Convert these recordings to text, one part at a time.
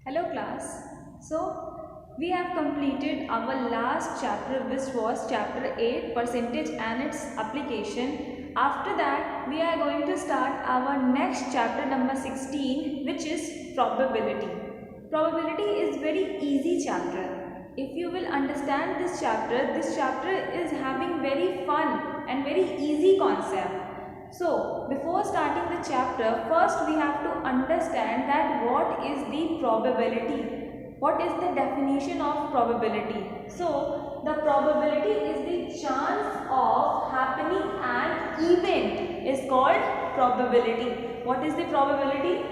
Hello class. So we have completed our last chapter, which was chapter 8, percentage and its application. After that we are going to start our next chapter number 16, which is probability. Probability is very easy chapter. If you will understand this chapter is having very fun and very easy concept. So, before starting the chapter, first we have to understand that what is the probability. What is the definition of probability? So, the probability is the chance of happening an event is called probability. What is the probability?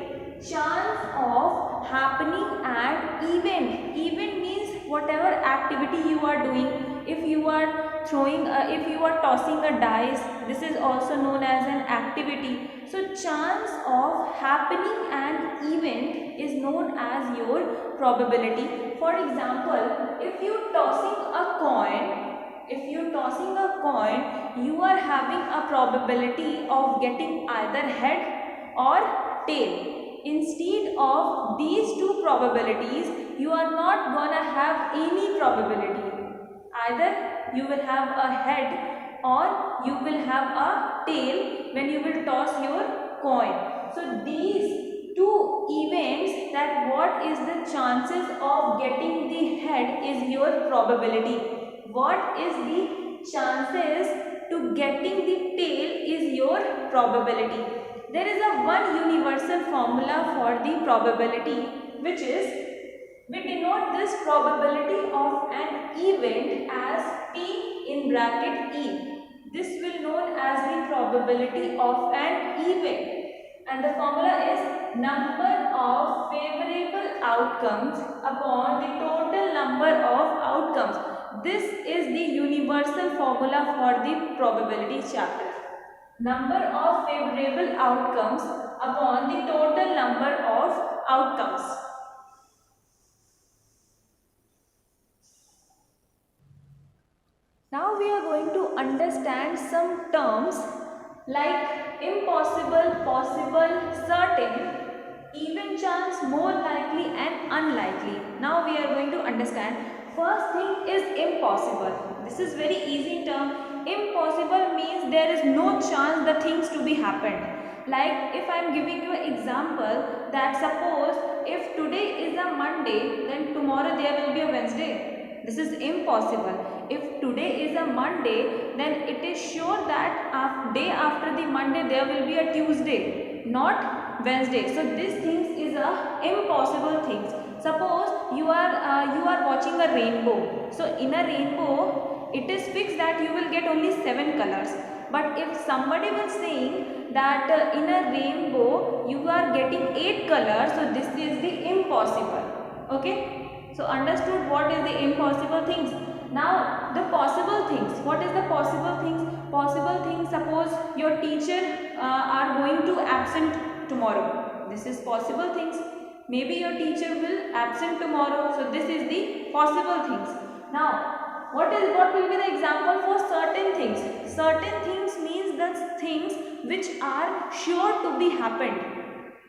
Chance of happening an event. Event means whatever activity you are doing. If you are if you are tossing a dice, this is also known as an activity. So chance of happening an event is known as your probability. For example, if you tossing a coin, you are having a probability of getting either head or tail. Instead of these two probabilities, you are not gonna have any probability. Either you will have a head or you will have a tail when you will toss your coin. So these two events, that what is the chances of getting the head is your probability. What is the chances to getting the tail is your probability. There is a one universal formula for the probability, which is we denote this probability of an event as P in bracket E. This will known as the probability of an event, and the formula is number of favorable outcomes upon the total number of outcomes. This is the universal formula for the probability chapter. Number of favorable outcomes upon the total number of outcomes. Now we are going to understand some terms like impossible, possible, certain, even chance, more likely and unlikely. Now we are going to understand. First thing is impossible. This is very easy term. Impossible means there is no chance the things to be happened. Like if I am giving you an example that suppose if today is a Monday, then tomorrow there will be a Wednesday. This is impossible. If today is a Monday, then it is sure that day after the Monday there will be a Tuesday, not Wednesday. So this things is a impossible things. Suppose you are watching a rainbow. So in a rainbow, it is fixed that you will get only 7 colors. But if somebody will saying that in a rainbow you are getting 8 colors, so this is the impossible. Okay? So understood what is the impossible things. Now the possible things. What is the possible things? Possible things, suppose your teacher are going to absent tomorrow. This is possible things. Maybe your teacher will absent tomorrow. So this is the possible things. Now what will be the example for certain things? Certain things means the things which are sure to be happened.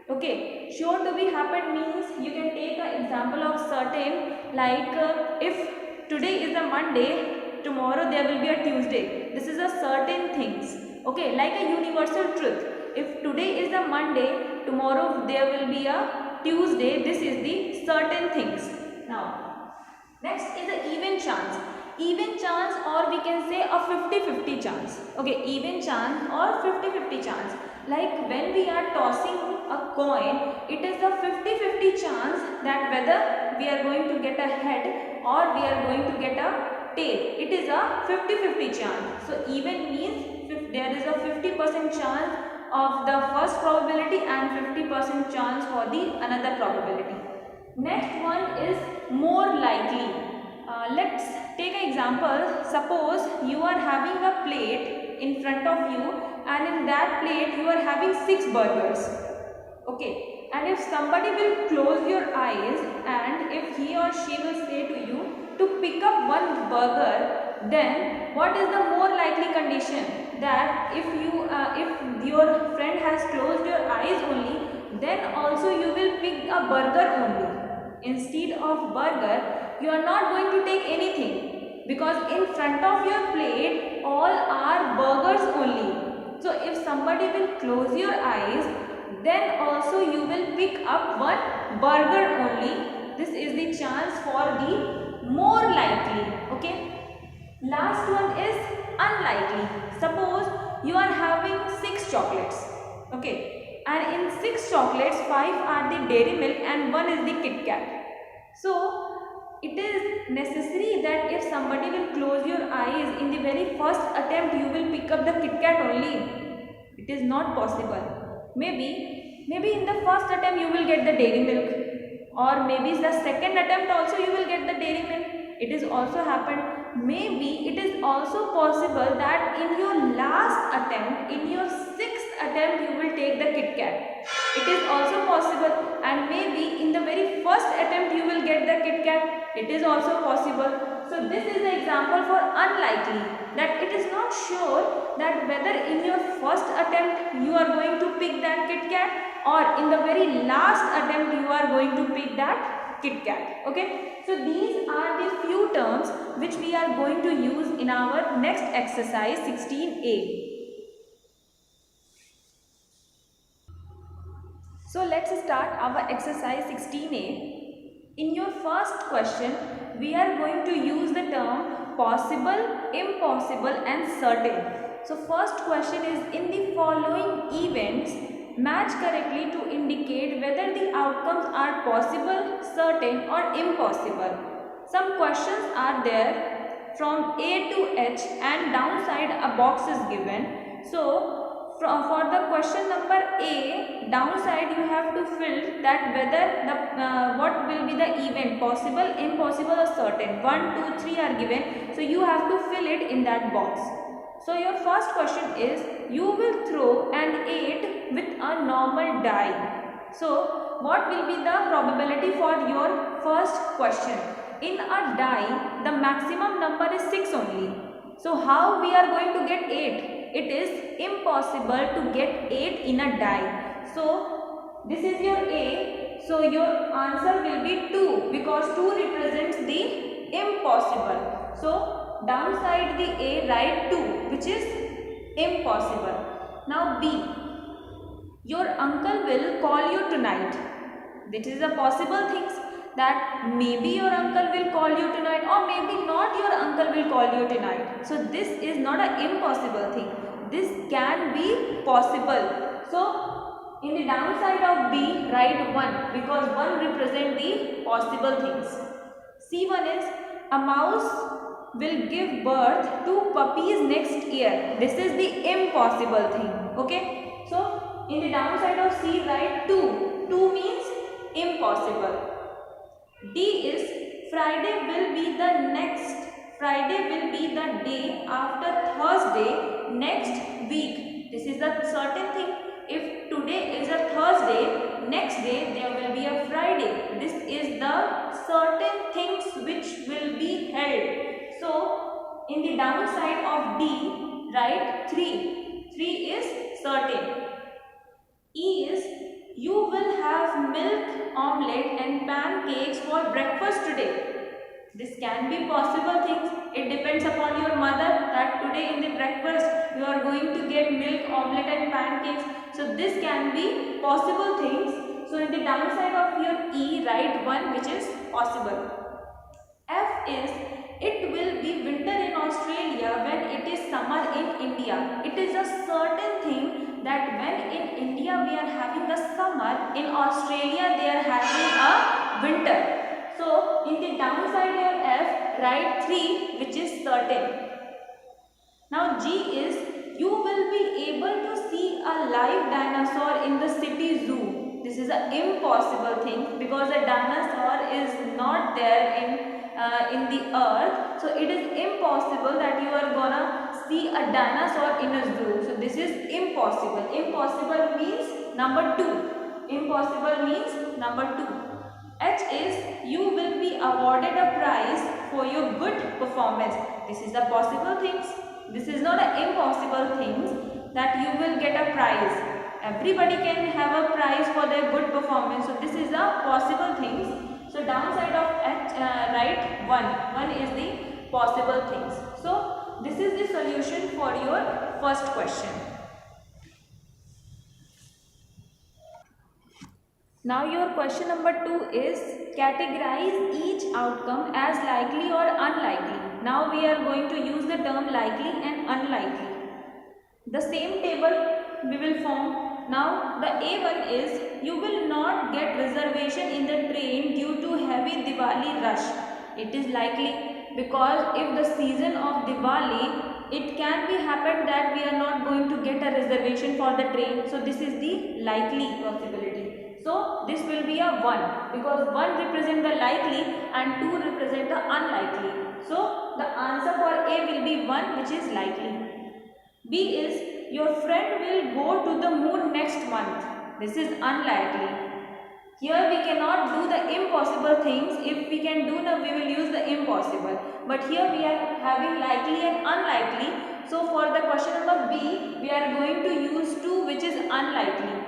Okay, sure to be happened means you can take an example of certain, like if today is a Monday, tomorrow there will be a Tuesday. This is a certain things. Okay, like a universal truth. If today is a Monday, tomorrow there will be a Tuesday. This is the certain things. Now, next is the even chance. Even chance, or we can say a 50-50 chance. Okay, even chance or 50-50 chance. Like when we are tossing a coin, it is a 50-50 chance that whether we are going to get a head or we are going to get a tail. It is a 50-50 chance. So even means if there is a 50% chance of the first probability and 50% chance for the another probability. Next one is more likely. Let's take an example. Suppose you are having a plate in front of you, and in that plate you are having 6 burgers. Okay, and if somebody will close your eyes and if he or she will say to you to pick up one burger, then what is the more likely condition? That if your friend has closed your eyes only, then also you will pick a burger only. Instead of burger, you are not going to take anything, because in front of your plate all are burgers only. So if somebody will close your eyes, then also you will pick up one burger only. This is the chance for the more likely. Okay. Last one is unlikely. Suppose you are having 6 chocolates. Okay. And in 6 chocolates, 5 are the Dairy Milk and 1 is the Kit Kat. So it is necessary that if somebody will close your eyes, in the very first attempt you will pick up the Kit Kat only. It is not possible. Maybe in the first attempt you will get the Dairy Milk, or maybe the second attempt also you will get the Dairy Milk. It is also happened. Maybe it is also possible that in your last attempt, in your 6th attempt, you will take the Kit Kat. It is also possible. And maybe in the very first attempt you will get the Kit Kat. It is also possible. So this is the example for unlikely, that it is not sure that whether in your first attempt you are going to pick that Kit Kat, or in the very last attempt you are going to pick that Kit Kat. Okay. So these are the few terms which we are going to use in our next exercise 16a. So let's start our exercise 16a. In your first question, we are going to use the term possible, impossible and certain. So first question is, in the following events, match correctly to indicate whether the outcomes are possible, certain or impossible. Some questions are there from A to H and downside a box is given. So for the question number A, downside you have to fill that whether the what will be the event, possible, impossible or certain. 1, 2, 3 are given. So you have to fill it in that box. So your first question is, you will throw an 8 with a normal die. So what will be the probability for your first question? In a die, the maximum number is 6 only. So how we are going to get 8? It is impossible to get 8 in a die. So this is your A. So your answer will be 2, because 2 represents the impossible. So downside the A, write 2, which is impossible. Now B. Your uncle will call you tonight. This is a possible things, that maybe your uncle will call you tonight, or maybe not your uncle will call you tonight. So this is not an impossible thing. This can be possible. So in the downside of B, write 1, because 1 represent the possible things. C1 is, a mouse will give birth to puppies next year. This is the impossible thing. Okay. So in the downside of C, write 2. 2 means impossible. D is, Friday will be the day after Thursday next week. This is a certain thing. If today is a Thursday, next day there will be a Friday. This is the certain things which will be held. So in the downside of D, write 3. 3 is certain. E is, you will have milk, omelette and pancakes for breakfast today. This can be possible things. It depends upon your mother that today in the breakfast you are going to get milk, omelette and pancakes. So this can be possible things. So in the downside of your E, write 1, which is possible. F is, it will be winter in Australia when it is summer in India. It is a certain thing that when in India we are having a summer, in Australia they are having a winter. So in the downside of F, write 3, which is certain. Now G is, you will be able to see a live dinosaur in the city zoo. This is an impossible thing, because a dinosaur is not there in the earth. So it is impossible that you are gonna see a dinosaur in a zoo. So this is impossible. Impossible means number 2. Impossible means number 2. H is, you will be awarded a prize for your good performance. This is a possible things. This is not an impossible things that you will get a prize. Everybody can have a prize for their good performance. So this is a possible things. So downside of right 1. 1 is the possible things. So this is the solution for your first question. Now your question number 2 is categorize each outcome as likely or unlikely. Now we are going to use the term likely and unlikely. The same table we will form. Now the A1 is you will not get reservation in the train due to heavy Diwali rush. It is likely because if the season of Diwali, it can be happen that we are not going to get a reservation for the train. So this is the likely possibility. So this will be a 1 because 1 represent the likely and 2 represent the unlikely. So the answer for A will be 1, which is likely. B is your friend will go to the moon next month. This is unlikely. Here we cannot do the impossible things. If we can do now, we will use the impossible. But here we are having likely and unlikely. So for the question number B, we are going to use 2, which is unlikely.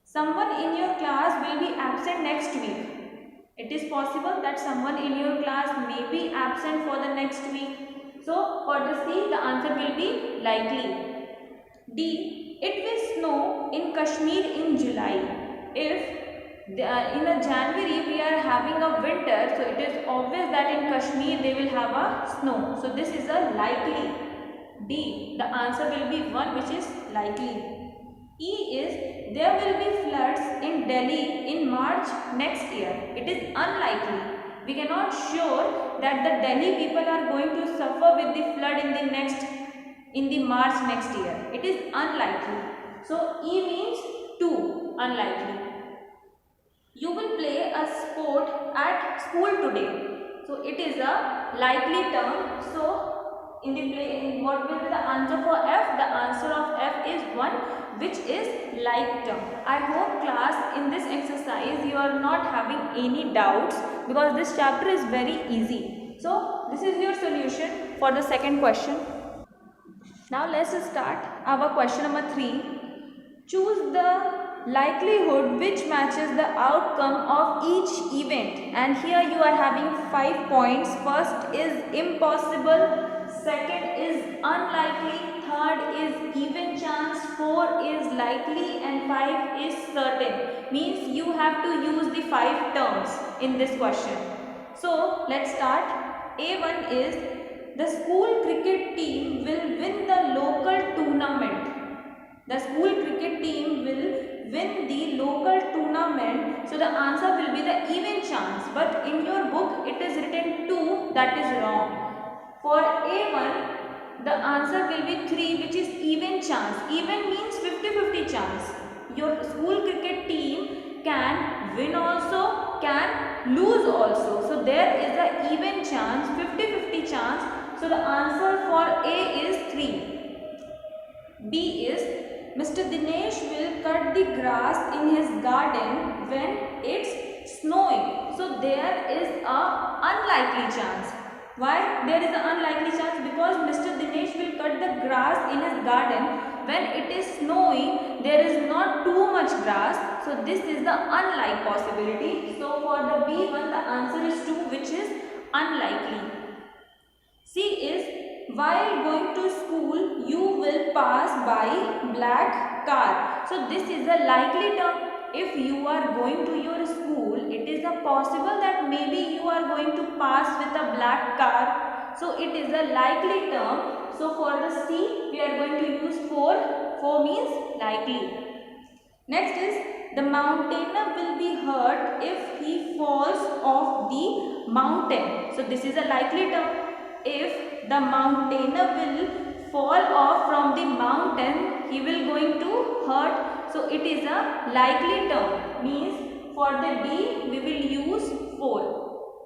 Someone in your class will be absent next week. It is possible that someone in your class may be absent for the next week. So for the C, the answer will be likely. D, it will snow in Kashmir in July. If in a January we are having a winter, so it is obvious that in Kashmir they will have a snow. So this is a likely. D, the answer will be 1, which is likely. E is there will be floods in Delhi in March next year. It is unlikely. We cannot sure that the Delhi people are going to suffer with the flood in the March next year. It is unlikely. So E means 2, unlikely. You will play a sport at school today. So it is a likely term. So what will be the answer for F? The answer of F is 1, which is like term. I hope class in this exercise you are not having any doubts because this chapter is very easy. So this is your solution for the second question. Now let's start our question number 3. Choose the likelihood which matches the outcome of each event, and here you are having 5 points. First is impossible, second is unlikely, third is even chance, 4 is likely, and 5 is certain. Means you have to use the 5 terms in this question. So let's start. A1 is the school cricket team will win the local tournament. The school cricket team will win the local tournament. So the answer will be the even chance. But in your book it is written 2. That is wrong. For A1, the answer will be 3, which is even chance. Even means 50-50 chance. Your school cricket team can win also, can lose also. So there is a even chance, 50-50 chance. So the answer for A is 3. B is Mr. Dinesh will cut the grass in his garden when it's snowing. So there is a unlikely chance. Why there is an unlikely chance? Because Mr. Dinesh will cut the grass in his garden when it is snowing. There is not too much grass. So this is the unlike possibility. So for the B1, the answer is 2, which is unlikely. C is while going to school, you will pass by black car. So this is a likely term. If you are going to your school, it is a possible that maybe you are going to pass with a black car. So it is a likely term. So for the C, we are going to use 4. 4 means likely. Next is the mountaineer will be hurt if he falls off the mountain. So this is a likely term. If the mountaineer will fall off from the mountain, he will going to hurt. So it is a likely term. Means for the D, we will use 4.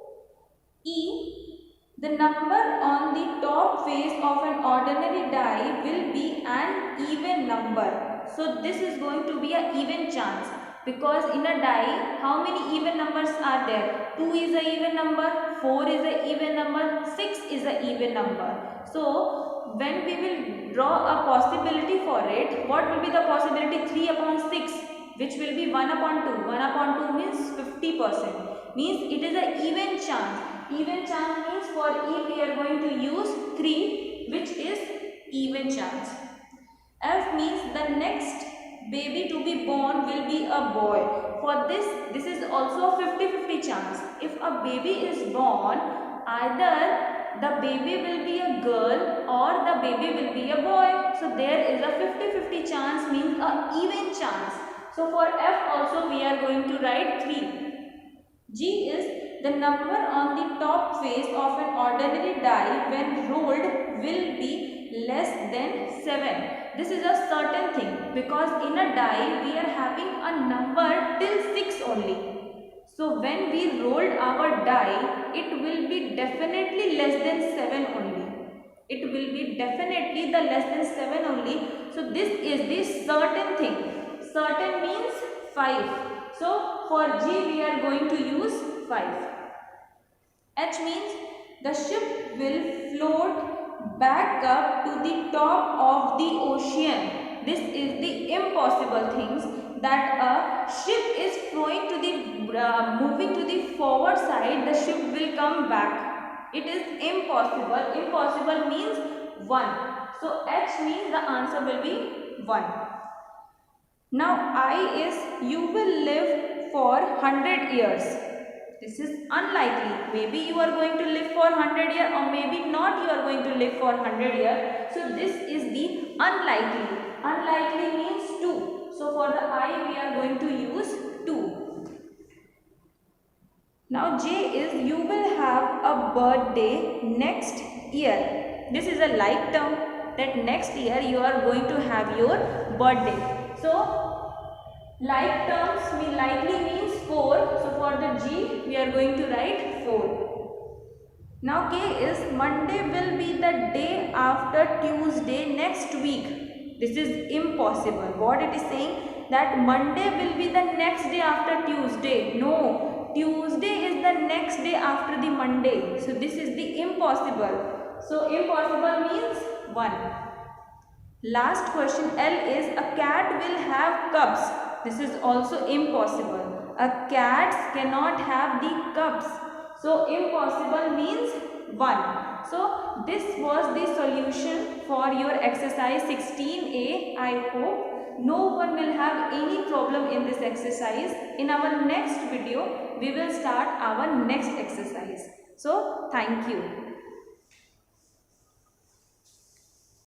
E, the number on the top face of an ordinary die will be an even number. So this is going to be an even chance. Because in a die, how many even numbers are there? 2 is an even number, 4 is an even number, 6 is an even number. So when we will draw a possibility for it, what will be the possibility? 3 upon 6, which will be 1 upon 2. 1 upon 2 means 50%. means it is an even chance. Even chance means for E we are going to use 3, which is even chance. F means the next baby to be born will be a boy. For this is also a 50-50 chance. If a baby is born, either the baby will be a girl or the baby will be a boy. So there is a 50-50 chance, means a even chance. So for F also we are going to write 3. G is the number on the top face of an ordinary die when rolled will be less than 7. This is a certain thing, because in a die we are having a number till 6 only. So when we rolled our die, it will be definitely less than 7 only. It will be definitely the less than 7 only. So this is the certain thing. Certain means 5. So for G we are going to use 5. H means the ship will float back up to the top of the ocean. This is the impossible things, that a ship is flowing to the moving to the forward side, the ship will come back. It is impossible. Impossible means 1. So H means the answer will be 1. Now I is you will live for 100 years. This is unlikely. Maybe you are going to live for 100 years, or maybe not you are going to live for 100 years. So this is the unlikely. Unlikely means 2. So for the I we are going to use 2. Now J is you will have a birthday next year. This is a like term, that next year you are going to have your birthday. So like terms mean likely means 4. So for the G we are going to write 4. Now K is Monday will be the day after Tuesday next week. This is impossible. What it is saying, that Monday will be the next day after Tuesday. No, Tuesday is the next day after the Monday. So this is the impossible. So impossible means 1. Last question L is a cat will have cubs. This is also impossible. A cat cannot have the cubs. So impossible means 1. So this was the solution for your exercise 16A. I hope no one will have any problem in this exercise. In our next video, we will start our next exercise. So thank you.